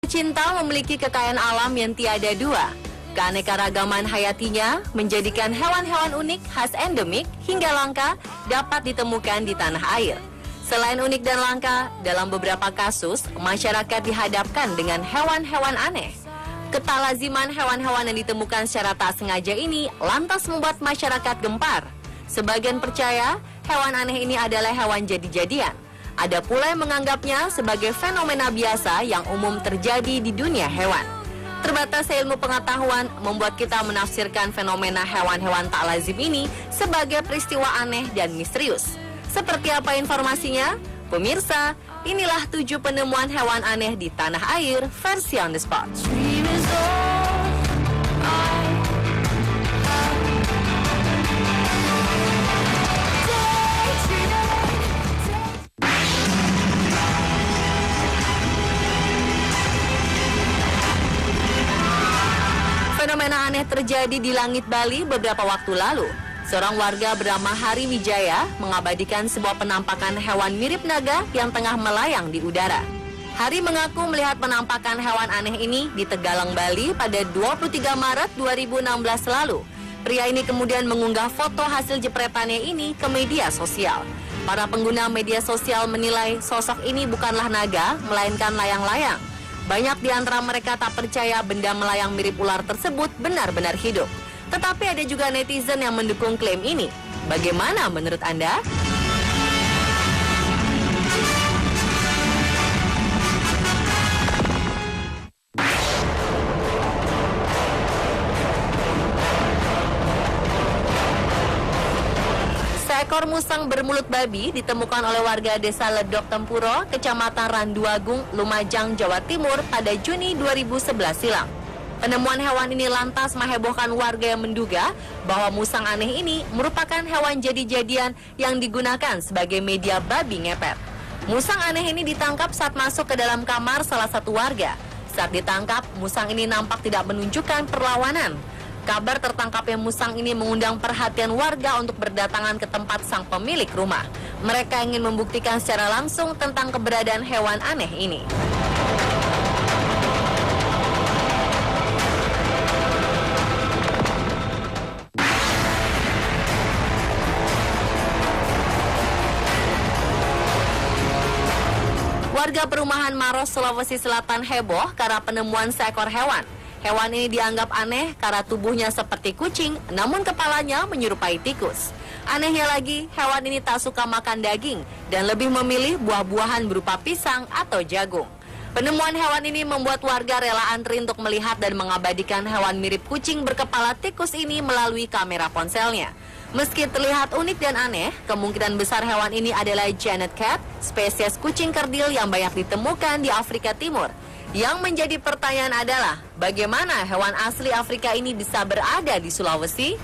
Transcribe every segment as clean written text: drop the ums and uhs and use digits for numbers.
Cinta memiliki kekayaan alam yang tiada dua. Keanekaragaman hayatinya menjadikan hewan-hewan unik khas endemik hingga langka dapat ditemukan di tanah air. Selain unik dan langka, dalam beberapa kasus, masyarakat dihadapkan dengan hewan-hewan aneh. Ketalaziman hewan-hewan yang ditemukan secara tak sengaja ini lantas membuat masyarakat gempar. Sebagian percaya hewan aneh ini adalah hewan jadi-jadian. Ada pula yang menganggapnya sebagai fenomena biasa yang umum terjadi di dunia hewan. Terbatasnya ilmu pengetahuan membuat kita menafsirkan fenomena hewan-hewan tak lazim ini sebagai peristiwa aneh dan misterius. Seperti apa informasinya? Pemirsa, inilah 7 penemuan hewan aneh di tanah air versi On The Spot. Fenomena aneh terjadi di langit Bali beberapa waktu lalu. Seorang warga bernama Hari Wijaya mengabadikan sebuah penampakan hewan mirip naga yang tengah melayang di udara. Hari mengaku melihat penampakan hewan aneh ini di Tegalang, Bali pada 23 Maret 2016 lalu. Pria ini kemudian mengunggah foto hasil jepretannya ini ke media sosial. Para pengguna media sosial menilai sosok ini bukanlah naga, melainkan layang-layang. Banyak di antara mereka tak percaya benda melayang mirip ular tersebut benar-benar hidup. Tetapi ada juga netizen yang mendukung klaim ini. Bagaimana menurut Anda? Seekor musang bermulut babi ditemukan oleh warga desa Ledok Tempuro, Kecamatan Randuagung, Lumajang, Jawa Timur pada Juni 2011 silam. Penemuan hewan ini lantas menghebohkan warga yang menduga bahwa musang aneh ini merupakan hewan jadi-jadian yang digunakan sebagai media babi ngepet. Musang aneh ini ditangkap saat masuk ke dalam kamar salah satu warga. Saat ditangkap, musang ini nampak tidak menunjukkan perlawanan. Kabar tertangkapnya musang ini mengundang perhatian warga untuk berdatangan ke tempat sang pemilik rumah. Mereka ingin membuktikan secara langsung tentang keberadaan hewan aneh ini. Warga perumahan Maros, Sulawesi Selatan heboh karena penemuan seekor hewan. Hewan ini dianggap aneh karena tubuhnya seperti kucing, namun kepalanya menyerupai tikus. Anehnya lagi, hewan ini tak suka makan daging dan lebih memilih buah-buahan berupa pisang atau jagung. Penemuan hewan ini membuat warga rela antri untuk melihat dan mengabadikan hewan mirip kucing berkepala tikus ini melalui kamera ponselnya. Meski terlihat unik dan aneh, kemungkinan besar hewan ini adalah Genet Cat, spesies kucing kerdil yang banyak ditemukan di Afrika Timur. Yang menjadi pertanyaan adalah, bagaimana hewan asli Afrika ini bisa berada di Sulawesi?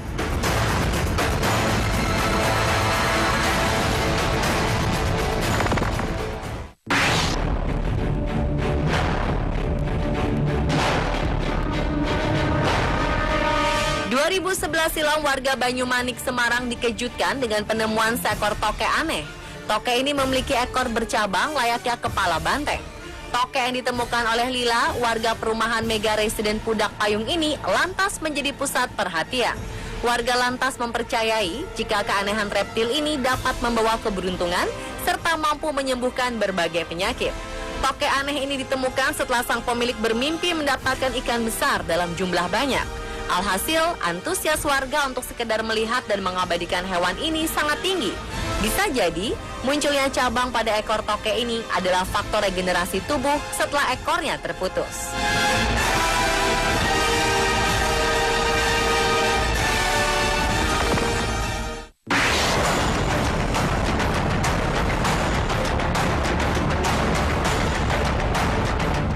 Silam warga Banyumanik, Semarang dikejutkan dengan penemuan seekor tokek aneh. Tokek ini memiliki ekor bercabang layaknya kepala banteng. Tokek yang ditemukan oleh Lila, warga perumahan Mega Residen Pudak Payung ini lantas menjadi pusat perhatian. Warga lantas mempercayai jika keanehan reptil ini dapat membawa keberuntungan serta mampu menyembuhkan berbagai penyakit. Tokek aneh ini ditemukan setelah sang pemilik bermimpi mendapatkan ikan besar dalam jumlah banyak. Alhasil, antusias warga untuk sekedar melihat dan mengabadikan hewan ini sangat tinggi. Bisa jadi, munculnya cabang pada ekor tokek ini adalah faktor regenerasi tubuh setelah ekornya terputus.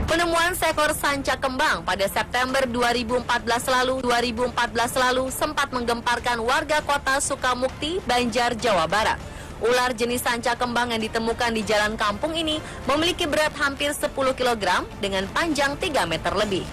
Penemuan seekor sanca kembang pada September 2014 lalu sempat menggemparkan warga kota Sukamukti, Banjar, Jawa Barat. Ular jenis sanca kembang yang ditemukan di jalan kampung ini memiliki berat hampir 10 kg dengan panjang 3 meter lebih.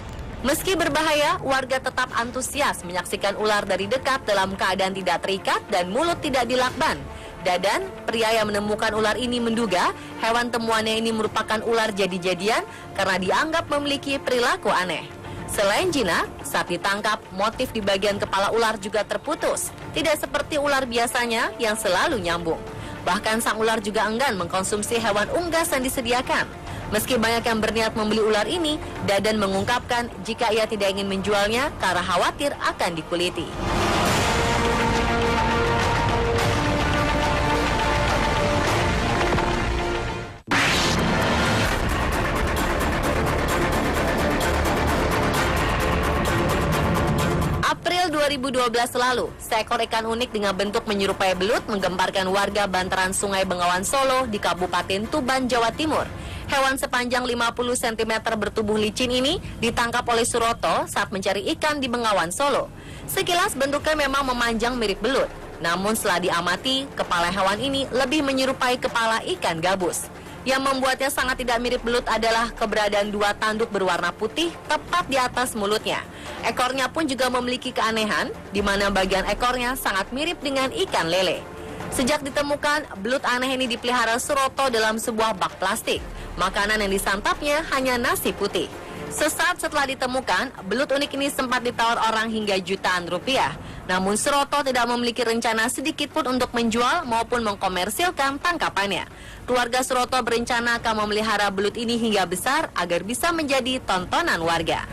Meski berbahaya, warga tetap antusias menyaksikan ular dari dekat dalam keadaan tidak terikat dan mulut tidak dilakban. Dadan, pria yang menemukan ular ini menduga hewan temuannya ini merupakan ular jadi-jadian karena dianggap memiliki perilaku aneh. Selain jinak, saat ditangkap, motif di bagian kepala ular juga terputus. Tidak seperti ular biasanya yang selalu nyambung. Bahkan sang ular juga enggan mengkonsumsi hewan unggas yang disediakan. Meski banyak yang berniat membeli ular ini, Dadan mengungkapkan jika ia tidak ingin menjualnya karena khawatir akan dikuliti. April 2012 lalu, seekor ikan unik dengan bentuk menyerupai belut menggemparkan warga bantaran Sungai Bengawan Solo di Kabupaten Tuban, Jawa Timur. Hewan sepanjang 50 cm bertubuh licin ini ditangkap oleh Suroto saat mencari ikan di Bengawan Solo. Sekilas bentuknya memang memanjang mirip belut, namun setelah diamati, kepala hewan ini lebih menyerupai kepala ikan gabus. Yang membuatnya sangat tidak mirip belut adalah keberadaan dua tanduk berwarna putih tepat di atas mulutnya. Ekornya pun juga memiliki keanehan, di mana bagian ekornya sangat mirip dengan ikan lele. Sejak ditemukan, belut aneh ini dipelihara Suroto dalam sebuah bak plastik. Makanan yang disantapnya hanya nasi putih. Sesaat setelah ditemukan, belut unik ini sempat ditawar orang hingga jutaan rupiah. Namun Suroto tidak memiliki rencana sedikit pun untuk menjual maupun mengkomersilkan tangkapannya. Keluarga Suroto berencana akan memelihara belut ini hingga besar agar bisa menjadi tontonan warga.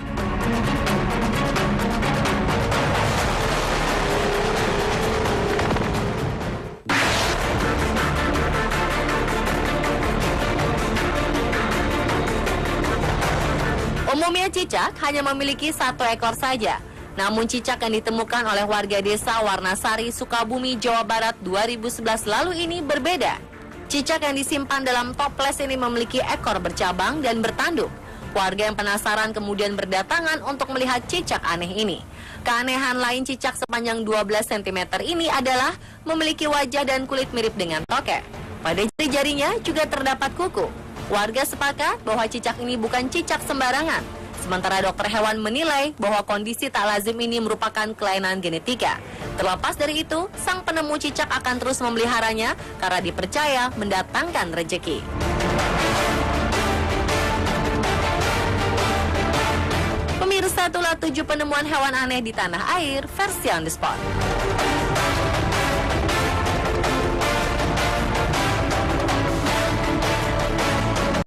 Umumnya cicak hanya memiliki satu ekor saja. Namun cicak yang ditemukan oleh warga desa Warnasari, Sukabumi, Jawa Barat 2011 lalu ini berbeda. Cicak yang disimpan dalam toples ini memiliki ekor bercabang dan bertanduk. Warga yang penasaran kemudian berdatangan untuk melihat cicak aneh ini. Keanehan lain cicak sepanjang 12 cm ini adalah memiliki wajah dan kulit mirip dengan tokek. Pada jari-jarinya juga terdapat kuku. Warga sepakat bahwa cicak ini bukan cicak sembarangan. Sementara dokter hewan menilai bahwa kondisi tak lazim ini merupakan kelainan genetika. Terlepas dari itu, sang penemu cicak akan terus memeliharanya karena dipercaya mendatangkan rezeki. Pemirsa, itulah 7 penemuan hewan aneh di tanah air versi On The Spot.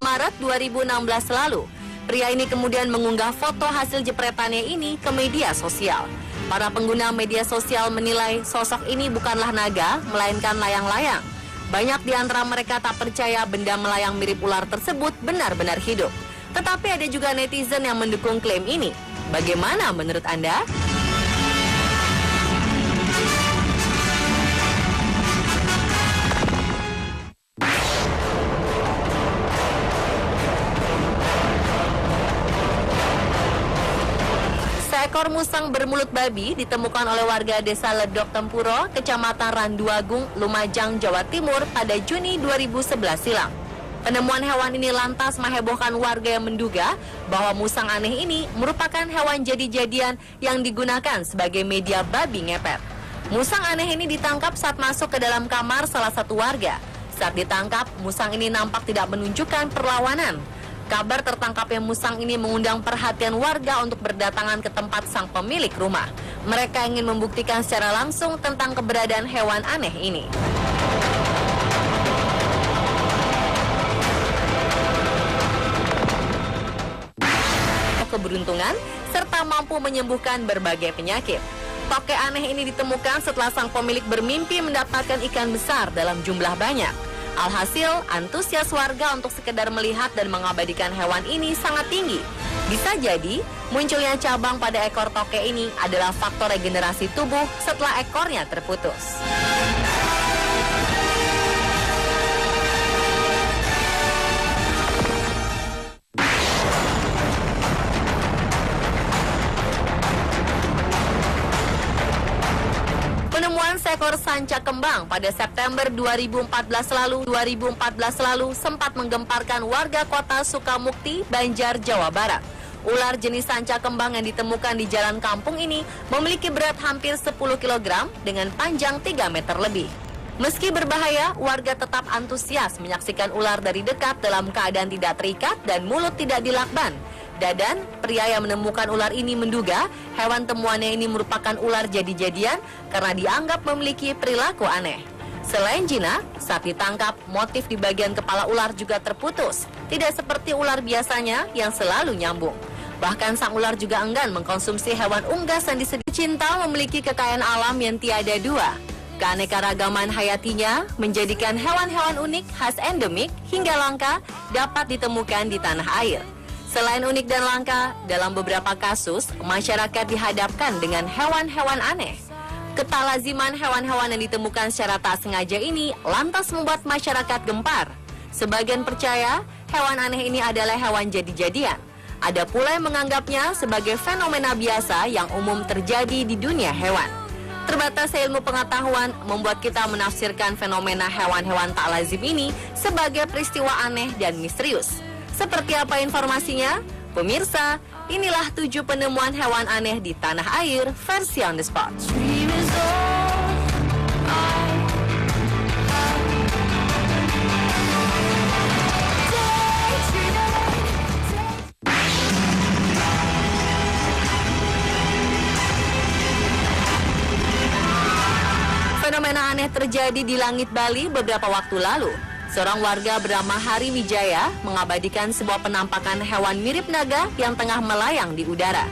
Maret 2016 lalu, pria ini kemudian mengunggah foto hasil jepretannya ini ke media sosial. Para pengguna media sosial menilai sosok ini bukanlah naga, melainkan layang-layang. Banyak di antara mereka tak percaya benda melayang mirip ular tersebut benar-benar hidup. Tetapi ada juga netizen yang mendukung klaim ini. Bagaimana menurut Anda? Seekor musang bermulut babi ditemukan oleh warga desa Ledok Tempuro, Kecamatan Randuagung, Lumajang, Jawa Timur pada Juni 2011 silam. Penemuan hewan ini lantas menghebohkan warga yang menduga bahwa musang aneh ini merupakan hewan jadi-jadian yang digunakan sebagai media babi ngepet. Musang aneh ini ditangkap saat masuk ke dalam kamar salah satu warga. Saat ditangkap, musang ini nampak tidak menunjukkan perlawanan. Kabar tertangkapnya musang ini mengundang perhatian warga untuk berdatangan ke tempat sang pemilik rumah. Mereka ingin membuktikan secara langsung tentang keberadaan hewan aneh ini. Keberuntungan serta mampu menyembuhkan berbagai penyakit. Tokek aneh ini ditemukan setelah sang pemilik bermimpi mendapatkan ikan besar dalam jumlah banyak. Alhasil, antusias warga untuk sekedar melihat dan mengabadikan hewan ini sangat tinggi. Bisa jadi, munculnya cabang pada ekor tokek ini adalah faktor regenerasi tubuh setelah ekornya terputus. Penemuan seekor sanca kembang pada September 2014 lalu sempat menggemparkan warga kota Sukamukti, Banjar, Jawa Barat. Ular jenis sanca kembang yang ditemukan di jalan kampung ini memiliki berat hampir 10 kg dengan panjang 3 meter lebih. Meski berbahaya, warga tetap antusias menyaksikan ular dari dekat dalam keadaan tidak terikat dan mulut tidak dilakban. Dadan, pria yang menemukan ular ini menduga hewan temuannya ini merupakan ular jadi-jadian karena dianggap memiliki perilaku aneh. Selain jinak, saat ditangkap, motif di bagian kepala ular juga terputus. Tidak seperti ular biasanya yang selalu nyambung. Bahkan sang ular juga enggan mengkonsumsi hewan unggas yang disebut cinta memiliki kekayaan alam yang tiada dua. Keanekaragaman hayatinya menjadikan hewan-hewan unik khas endemik hingga langka dapat ditemukan di tanah air. Selain unik dan langka, dalam beberapa kasus, masyarakat dihadapkan dengan hewan-hewan aneh. Ketalaziman hewan-hewan yang ditemukan secara tak sengaja ini lantas membuat masyarakat gempar. Sebagian percaya hewan aneh ini adalah hewan jadi-jadian. Ada pula yang menganggapnya sebagai fenomena biasa yang umum terjadi di dunia hewan. Terbatasnya ilmu pengetahuan membuat kita menafsirkan fenomena hewan-hewan tak lazim ini sebagai peristiwa aneh dan misterius. Seperti apa informasinya? Pemirsa, inilah 7 penemuan hewan aneh di tanah air versi On The Spot. Fenomena aneh terjadi di langit Bali beberapa waktu lalu. Seorang warga bernama Hari Wijaya mengabadikan sebuah penampakan hewan mirip naga yang tengah melayang di udara.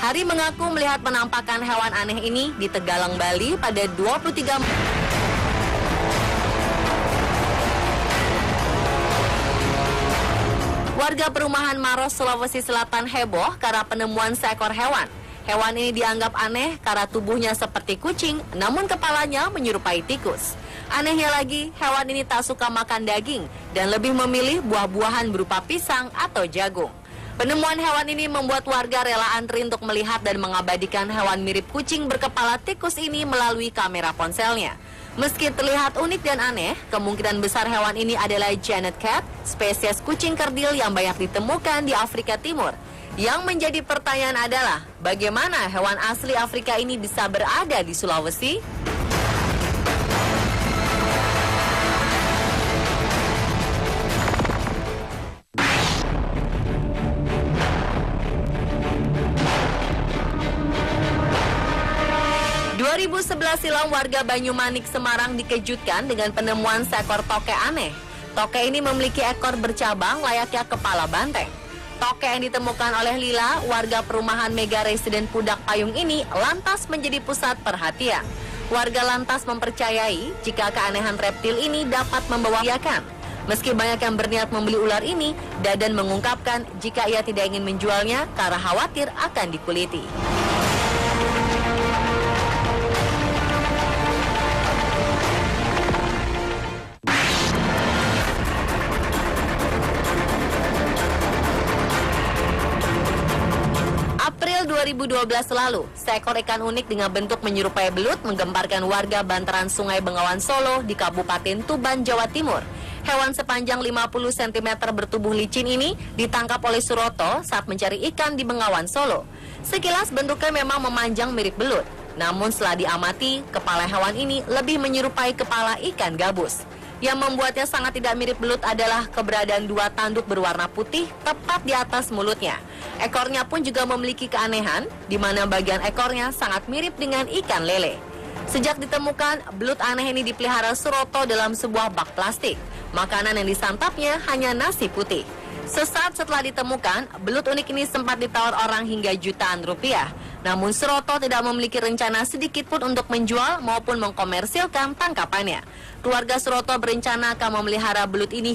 Hari mengaku melihat penampakan hewan aneh ini di Tegalang, Bali pada 23 Warga perumahan Maros, Sulawesi Selatan heboh karena penemuan seekor hewan. Hewan ini dianggap aneh karena tubuhnya seperti kucing, namun kepalanya menyerupai tikus. Anehnya lagi, hewan ini tak suka makan daging dan lebih memilih buah-buahan berupa pisang atau jagung. Penemuan hewan ini membuat warga rela antri untuk melihat dan mengabadikan hewan mirip kucing berkepala tikus ini melalui kamera ponselnya. Meski terlihat unik dan aneh, kemungkinan besar hewan ini adalah Genet Cat, spesies kucing kerdil yang banyak ditemukan di Afrika Timur. Yang menjadi pertanyaan adalah, bagaimana hewan asli Afrika ini bisa berada di Sulawesi? Silam warga Banyumanik, Semarang dikejutkan dengan penemuan seekor tokek aneh. Tokek ini memiliki ekor bercabang layaknya kepala banteng. Tokek yang ditemukan oleh Lila, warga perumahan Mega Residen Pudak Payung ini lantas menjadi pusat perhatian. Warga lantas mempercayai jika keanehan reptil ini dapat membawa kebahagiaan. Meski banyak yang berniat membeli ular ini, Dadan mengungkapkan jika ia tidak ingin menjualnya karena khawatir akan dikuliti. April 2012 lalu, seekor ikan unik dengan bentuk menyerupai belut menggemparkan warga bantaran Sungai Bengawan Solo di Kabupaten Tuban, Jawa Timur. Hewan sepanjang 50 cm bertubuh licin ini ditangkap oleh Suroto saat mencari ikan di Bengawan Solo. Sekilas bentuknya memang memanjang mirip belut, namun setelah diamati, kepala hewan ini lebih menyerupai kepala ikan gabus. Yang membuatnya sangat tidak mirip belut adalah keberadaan 2 tanduk berwarna putih tepat di atas mulutnya. Ekornya pun juga memiliki keanehan, di mana bagian ekornya sangat mirip dengan ikan lele. Sejak ditemukan, belut aneh ini dipelihara Suroto dalam sebuah bak plastik. Makanan yang disantapnya hanya nasi putih. Sesaat setelah ditemukan, belut unik ini sempat ditawar orang hingga jutaan rupiah. Namun Suroto tidak memiliki rencana sedikit pun untuk menjual maupun mengkomersilkan tangkapannya. Keluarga Suroto berencana akan memelihara belut ini